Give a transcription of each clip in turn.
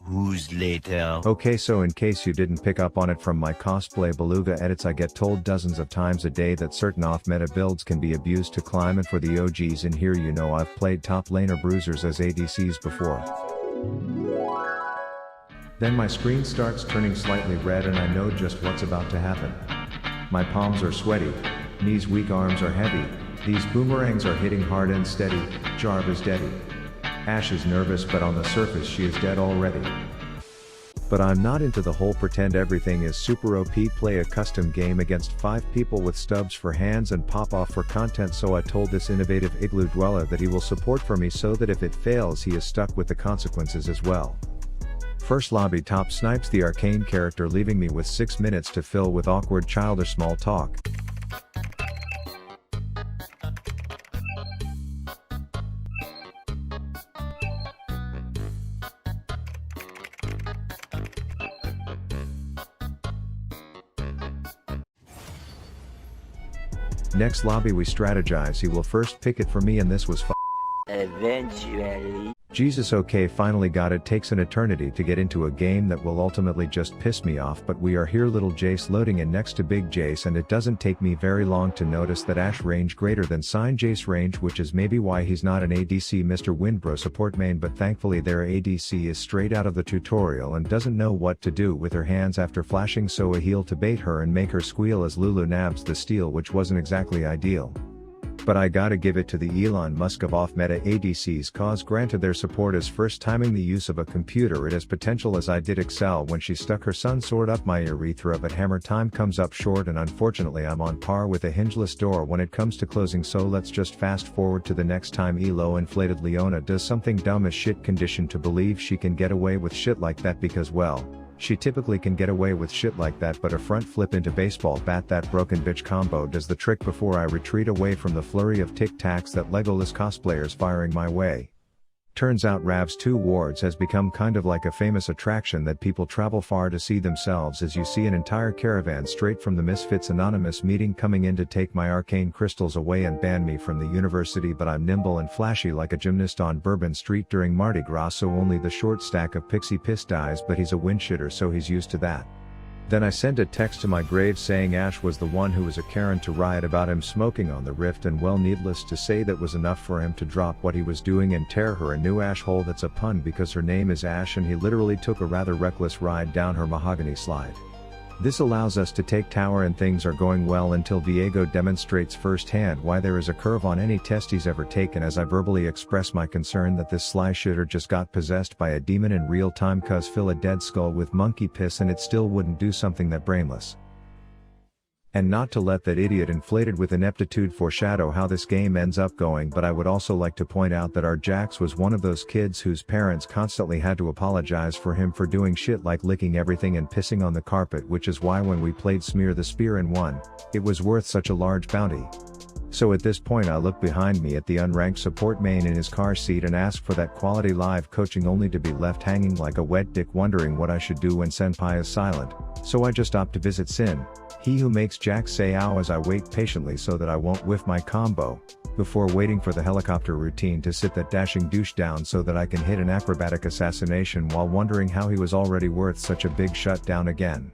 Who's later. Okay, so in case you didn't pick up on it from my cosplay beluga edits, I get told dozens of times a day that certain off-meta builds can be abused to climb, and for the OGs in here, you know I've played top laner bruisers as ADCs before. Then my screen starts turning slightly red and I know just what's about to happen. My palms are sweaty, knees weak, arms are heavy, these boomerangs are hitting hard and steady, Jarv is deady. Ashe is nervous, but on the surface she is dead already. But I'm not into the whole pretend everything is super OP, play a custom game against 5 people with stubs for hands and pop off for content, so I told this innovative igloo dweller that he will support for me so that if it fails he is stuck with the consequences as well. First lobby, top snipes the arcane character, leaving me with 6 minutes to fill with awkward childish small talk. Next lobby we strategize, he will first pick it for me and this was Eventually. Jesus, okay, finally got it. Takes an eternity to get into a game that will ultimately just piss me off, but we are here. Little Jayce loading in next to big Jayce, and it doesn't take me very long to notice that Ashe range greater than sign Jayce range, which is maybe why he's not an ADC Mr. Windbro support main, but thankfully their ADC is straight out of the tutorial and doesn't know what to do with her hands after flashing, so a heal to bait her and make her squeal as Lulu nabs the steal, which wasn't exactly ideal. But I gotta give it to the Elon Musk of off-meta ADCs, cause granted their support is first timing the use of a computer, it has potential, as I did excel when she stuck her sun sword up my urethra, but hammer time comes up short and unfortunately I'm on par with a hingeless door when it comes to closing, so let's just fast forward to the next time Elo inflated Leona does something dumb as shit, conditioned to believe she can get away with shit like that because, well, she typically can get away with shit like that, but a front flip into baseball bat, that broken bitch combo does the trick before I retreat away from the flurry of tic-tacs that Legolas cosplayers firing my way. Turns out Rav's 2 wards has become kind of like a famous attraction that people travel far to see themselves, as you see an entire caravan straight from the Misfits Anonymous meeting coming in to take my arcane crystals away and ban me from the university, but I'm nimble and flashy like a gymnast on Bourbon Street during Mardi Gras, so only the short stack of pixie piss dies, but he's a windshitter so he's used to that. Then I sent a text to my grave saying Ashe was the one who was a Karen to riot about him smoking on the rift, and well, needless to say that was enough for him to drop what he was doing and tear her a new ash hole. That's a pun because her name is Ashe and he literally took a rather reckless ride down her mahogany slide. This allows us to take tower and things are going well until Viego demonstrates firsthand why there is a curve on any test he's ever taken, as I verbally express my concern that this sly shitter just got possessed by a demon in real time, cause fill a dead skull with monkey piss and it still wouldn't do something that brainless. And not to let that idiot inflated with ineptitude foreshadow how this game ends up going, but I would also like to point out that our Jax was one of those kids whose parents constantly had to apologize for him for doing shit like licking everything and pissing on the carpet, which is why when we played Smear the Spear and won, it was worth such a large bounty. So at this point I look behind me at the unranked support main in his car seat and ask for that quality live coaching, only to be left hanging like a wet dick wondering what I should do when Senpai is silent, so I just opt to visit Sin, he who makes Jax say ow, as I wait patiently so that I won't whiff my combo, before waiting for the helicopter routine to sit that dashing douche down so that I can hit an acrobatic assassination while wondering how he was already worth such a big shutdown again.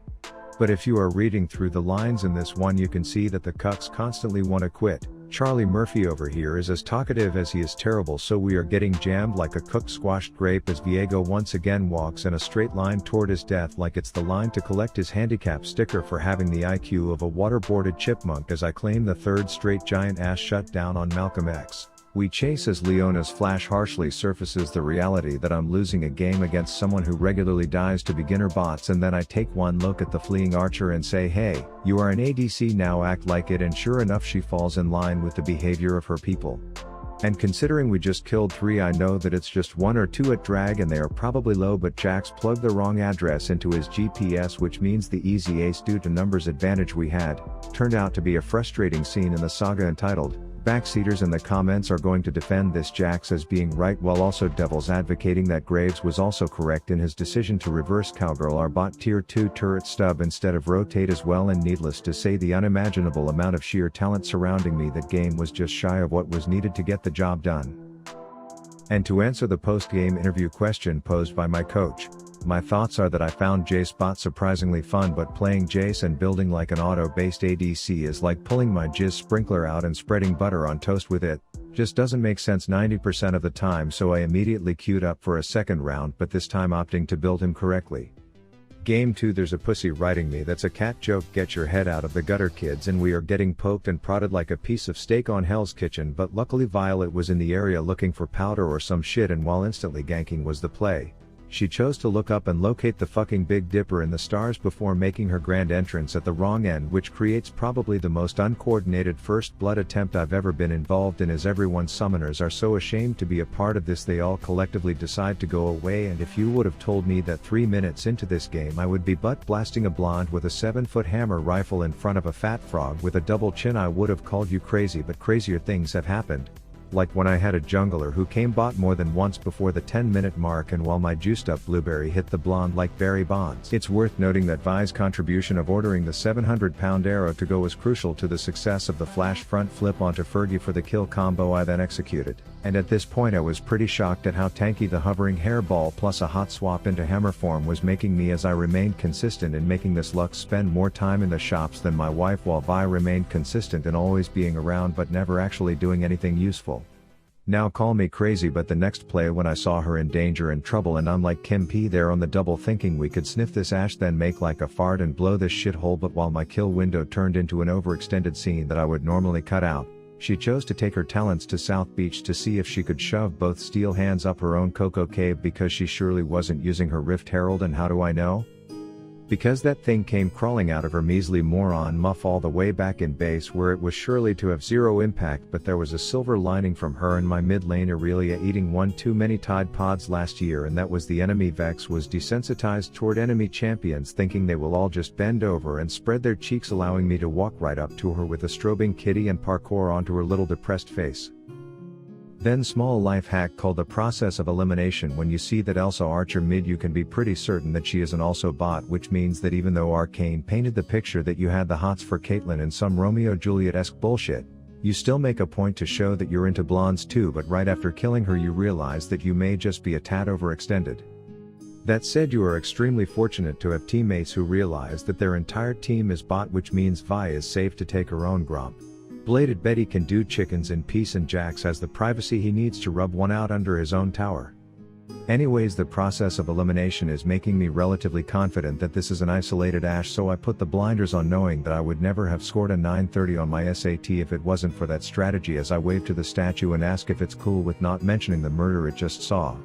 But if you are reading through the lines in this one, you can see that the cucks constantly want to quit, Charlie Murphy over here is as talkative as he is terrible, so we are getting jammed like a cooked squashed grape as Viego once again walks in a straight line toward his death like it's the line to collect his handicap sticker for having the IQ of a waterboarded chipmunk as I claim the third straight giant ass shutdown on Malcolm X. We chase as Leona's flash harshly surfaces the reality that I'm losing a game against someone who regularly dies to beginner bots, and then I take one look at the fleeing archer and say, hey, you are an ADC now, act like it, and sure enough she falls in line with the behavior of her people. And considering we just killed 3, I know that it's just 1 or 2 at drag and they are probably low, but Jax plugged the wrong address into his GPS, which means the easy ace due to numbers advantage we had turned out to be a frustrating scene in the saga entitled Backseaters. In the comments are going to defend this Jax as being right while also devils advocating that Graves was also correct in his decision to reverse cowgirl our bot tier 2 turret stub instead of rotate as well, and needless to say the unimaginable amount of sheer talent surrounding me that game was just shy of what was needed to get the job done. And to answer the post-game interview question posed by my coach, my thoughts are that I found Jayce bot surprisingly fun, but playing Jayce and building like an auto-based ADC is like pulling my jizz sprinkler out and spreading butter on toast with it. Just doesn't make sense 90% of the time, so I immediately queued up for a second round, but this time opting to build him correctly. Game 2, there's a pussy writing me that's a cat joke, get your head out of the gutter kids, and we are getting poked and prodded like a piece of steak on Hell's Kitchen, but luckily Violet was in the area looking for powder or some shit, and while instantly ganking was the play, she chose to look up and locate the fucking Big Dipper in the stars before making her grand entrance at the wrong end, which creates probably the most uncoordinated first blood attempt I've ever been involved in, as everyone's summoners are so ashamed to be a part of this they all collectively decide to go away. And if you would have told me that 3 minutes into this game I would be butt blasting a blonde with a 7-foot hammer rifle in front of a fat frog with a double chin, I would have called you crazy, but crazier things have happened. Like when I had a jungler who came bot more than once before the 10-minute mark, and while my juiced up blueberry hit the blonde like Barry Bonds. It's worth noting that Vi's contribution of ordering the 700-pound arrow to go was crucial to the success of the flash front flip onto Fergie for the kill combo I then executed, and at this point I was pretty shocked at how tanky the hovering hairball plus a hot swap into hammer form was making me, as I remained consistent in making this Lux spend more time in the shops than my wife, while Vi remained consistent in always being around but never actually doing anything useful. Now call me crazy, but the next play when I saw her in danger and trouble and I'm like Kim P there on the double thinking we could sniff this ash then make like a fart and blow this shithole, but while my kill window turned into an overextended scene that I would normally cut out, she chose to take her talents to South Beach to see if she could shove both steel hands up her own cocoa cave, because she surely wasn't using her Rift Herald. And how do I know? Because that thing came crawling out of her measly moron muff all the way back in base, where it was surely to have zero impact, but there was a silver lining from her and my mid lane Aurelia eating one too many Tide Pods last year, and that was the enemy Vex was desensitized toward enemy champions, thinking they will all just bend over and spread their cheeks, allowing me to walk right up to her with a strobing kitty and parkour onto her little depressed face. Then small life hack called the process of elimination. When you see that Elsa Archer mid, you can be pretty certain that she is an also bot, which means that even though Arcane painted the picture that you had the hots for Caitlyn and some Romeo Juliet-esque bullshit, you still make a point to show that you're into blondes too, but right after killing her you realize that you may just be a tad overextended. That said, you are extremely fortunate to have teammates who realize that their entire team is bot, which means Vi is safe to take her own gromp. Bladed Betty can do chickens in peace, and Jax has the privacy he needs to rub one out under his own tower. Anyways, the process of elimination is making me relatively confident that this is an isolated Ashe, so I put the blinders on, knowing that I would never have scored a 930 on my SAT if it wasn't for that strategy, as I wave to the statue and ask if it's cool with not mentioning the murder it just saw.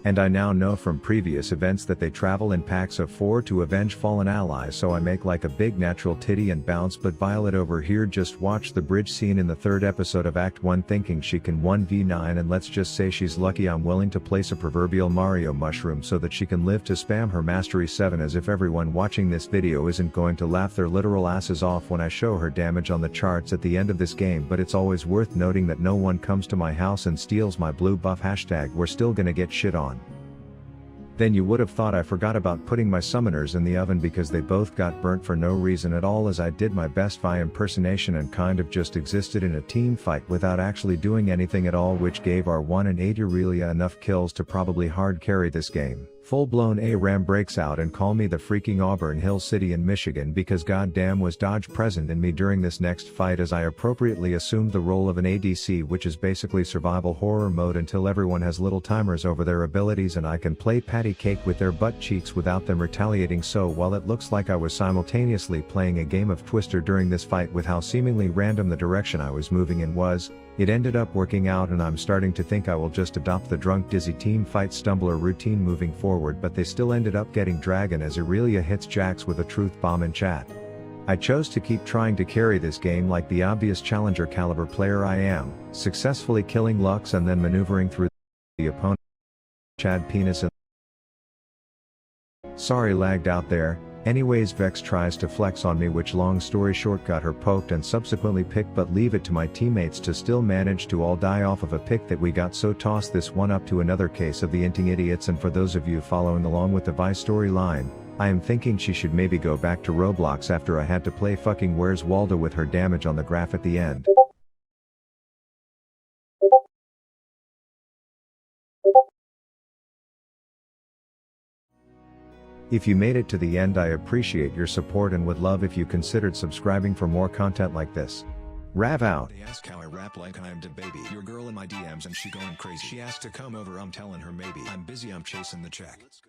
And I now know from previous events that they travel in packs of 4 to avenge fallen allies, so I make like a big natural titty and bounce, but Violet over here just watched the bridge scene in the 3rd episode of Act 1 thinking she can 1v9, and let's just say she's lucky I'm willing to place a proverbial Mario mushroom so that she can live to spam her Mastery 7, as if everyone watching this video isn't going to laugh their literal asses off when I show her damage on the charts at the end of this game. But it's always worth noting that no one comes to my house and steals my blue buff. Hashtag we're still gonna get shit on. Then you would have thought I forgot about putting my summoners in the oven because they both got burnt for no reason at all, as I did my best Vi impersonation and kind of just existed in a team fight without actually doing anything at all, which gave our 1 and 8 Aurelia enough kills to probably hard carry this game. Full-blown ARAM breaks out and call me the freaking Auburn Hill City in Michigan because goddamn was Dodge present in me during this next fight as I appropriately assumed the role of an ADC, which is basically survival horror mode until everyone has little timers over their abilities and I can play patty cake with their butt cheeks without them retaliating. So while it looks like I was simultaneously playing a game of Twister during this fight with how seemingly random the direction I was moving in was, it ended up working out and I'm starting to think I will just adopt the drunk dizzy team fight stumbler routine moving forward, but they still ended up getting Dragon as Aurelia hits Jax with a truth bomb in chat. I chose to keep trying to carry this game like the obvious challenger caliber player I am, successfully killing Lux and then maneuvering through the opponent. Chad penis and sorry lagged out there. Anyways, Vex tries to flex on me, which long story short got her poked and subsequently picked, but leave it to my teammates to still manage to all die off of a pick that we got, so toss this one up to another case of the inting idiots. And for those of you following along with the Vi storyline, I am thinking she should maybe go back to Roblox after I had to play fucking Where's Waldo with her damage on the graph at the end. If you made it to the end, I appreciate your support and would love if you considered subscribing for more content like this. Rav out. They ask how I rap like I'm the baby. Your girl in my DMs and she going crazy. She asked to come over, I'm telling her maybe. I'm busy, I'm chasing the check. Let's go.